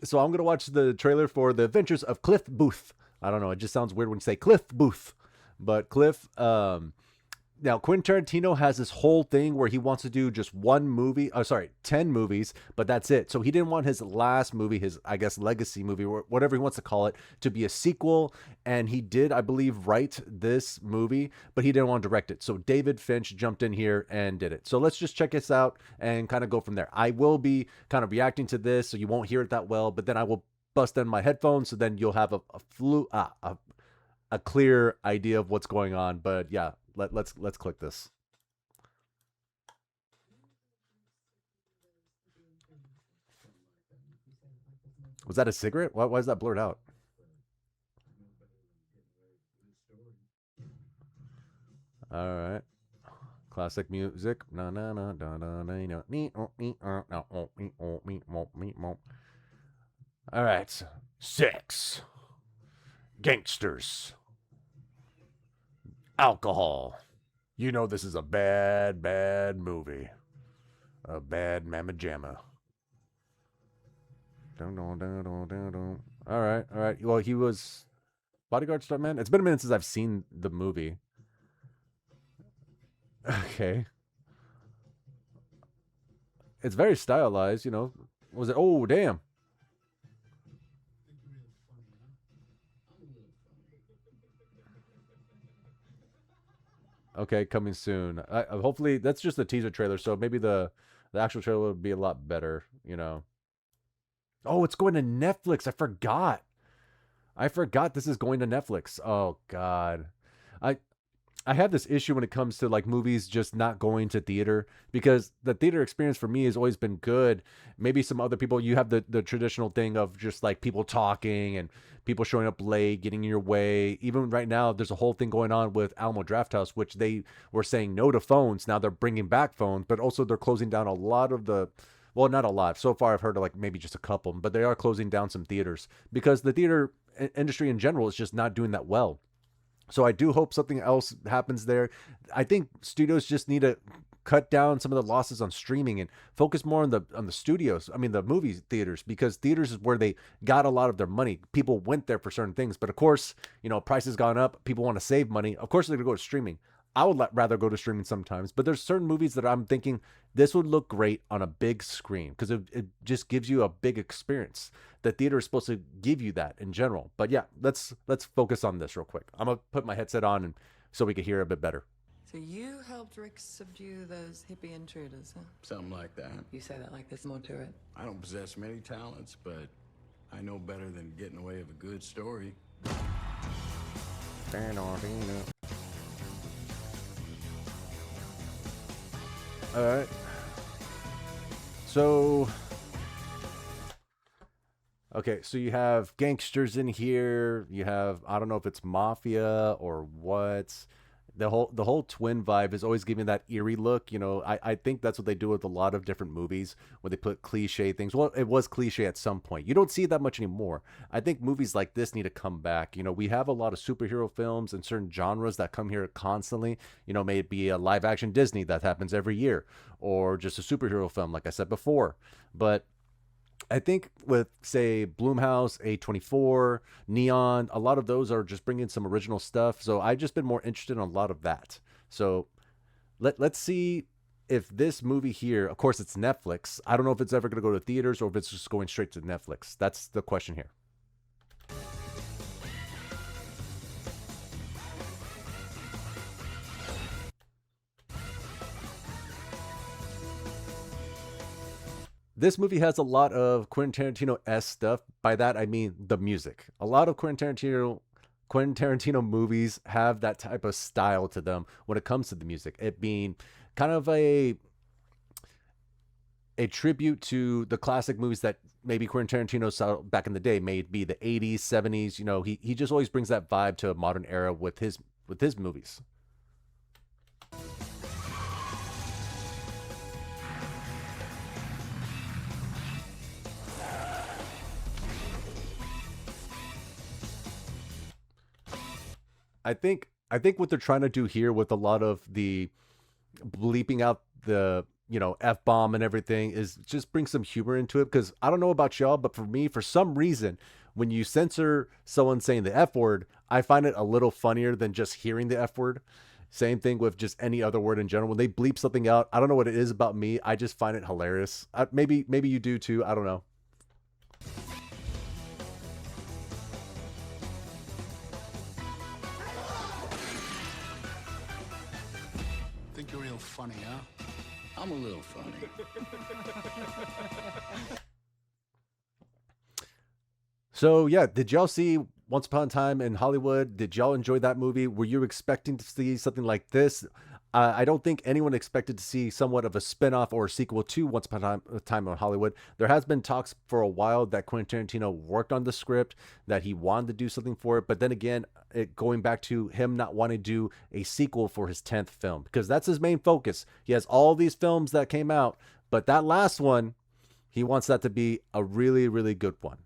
So I'm gonna watch the trailer for The Adventures of Cliff Booth. I don't know. It just sounds weird when you say Cliff Booth, but Cliff. Now Quentin Tarantino has this whole thing where he wants to do just one movie. Oh, sorry, 10 movies, but that's it. So he didn't want his last movie, his I guess legacy movie, or whatever he wants to call it, to be a sequel. And he did, I believe, write this movie, but he didn't want to direct it. So David Finch jumped in here and did it. So let's just check this out and kind of go from there. I will be kind of reacting to this, so you won't hear it that well, but then I will bust in my headphones, so then you'll have a clear idea of what's going on. But yeah, let's click this. Was that a cigarette? Why is that blurred out? All right. Classic music. Na na na na na na na na. All right. Sex, gangsters, alcohol. You know this is a bad, bad movie. A bad mamma jamma. Dun, dun, dun, dun, dun, dun. All right, all right. Well, he was bodyguard stuntman. It's been a minute since I've seen the movie. Okay, it's very stylized. Was it? Oh, damn. Okay, coming soon. Hopefully, that's just a teaser trailer. So maybe the actual trailer would be a lot better. Oh, it's going to Netflix. I forgot. I forgot this is going to Netflix. Oh God. I I have this issue when it comes to like movies just not going to theater, because the theater experience for me has always been good. Maybe some other people, you have the traditional thing of just like people talking and people showing up late, getting in your way. Even right now, there's a whole thing going on with Alamo Drafthouse, which they were saying no to phones. Now they're bringing back phones, but also they're closing down a lot of the, well, not a lot. So far, I've heard of like maybe just a couple, but they are closing down some theaters because the theater industry in general is just not doing that well. So I do hope something else happens there. I think studios just need to cut down some of the losses on streaming and focus more on the studios. I mean the movie theaters, because theaters is where they got a lot of their money. People went there for certain things, but of course, price has gone up. People want to save money. Of course, they're gonna go to streaming. I would rather go to streaming sometimes, but there's certain movies that I'm thinking this would look great on a big screen because it just gives you a big experience. The theater is supposed to give you that in general. But yeah, let's focus on this real quick. I'm gonna put my headset on and so we can hear a bit better. So you helped Rick subdue those hippie intruders, huh? Something like that. You say that like there's more to it. I don't possess many talents, but I know better than getting away with a good story. All right. So, okay, so you have gangsters in here. You have, I don't know if it's mafia or what. The whole twin vibe is always giving that eerie look. I think that's what they do with a lot of different movies where they put cliche things. Well, it was cliche at some point. You don't see it that much anymore. I think movies like this need to come back. We have a lot of superhero films and certain genres that come here constantly. May it be a live action Disney that happens every year, or just a superhero film, like I said before. But I think with, say, Bloomhouse, A24, Neon, a lot of those are just bringing some original stuff. So I've just been more interested in a lot of that. So let's see if this movie here, of course, it's Netflix. I don't know if it's ever going to go to theaters or if it's just going straight to Netflix. That's the question here. This movie has a lot of Quentin Tarantino-esque stuff. By that, I mean the music. A lot of Quentin Tarantino movies have that type of style to them when it comes to the music. It being kind of a tribute to the classic movies that maybe Quentin Tarantino saw back in the day, may it be the 80s, 70s. He just always brings that vibe to a modern era with his movies. I think what they're trying to do here with a lot of the bleeping out F-bomb and everything is just bring some humor into it. Because I don't know about y'all, but for me, for some reason, when you censor someone saying the F word, I find it a little funnier than just hearing the F word. Same thing with just any other word in general. When they bleep something out, I don't know what it is about me. I just find it hilarious. Maybe you do too. I don't know. Think you're real funny, huh? I'm a little funny. So yeah, did y'all see Once Upon a Time in Hollywood? Did y'all enjoy that movie? Were you expecting to see something like this? I don't think anyone expected to see somewhat of a spinoff or a sequel to Once Upon a Time in Hollywood. There has been talks for a while that Quentin Tarantino worked on the script, that he wanted to do something for it. But then again, going back to him not wanting to do a sequel for his 10th film, because that's his main focus. He has all these films that came out, but that last one, he wants that to be a really, really good one.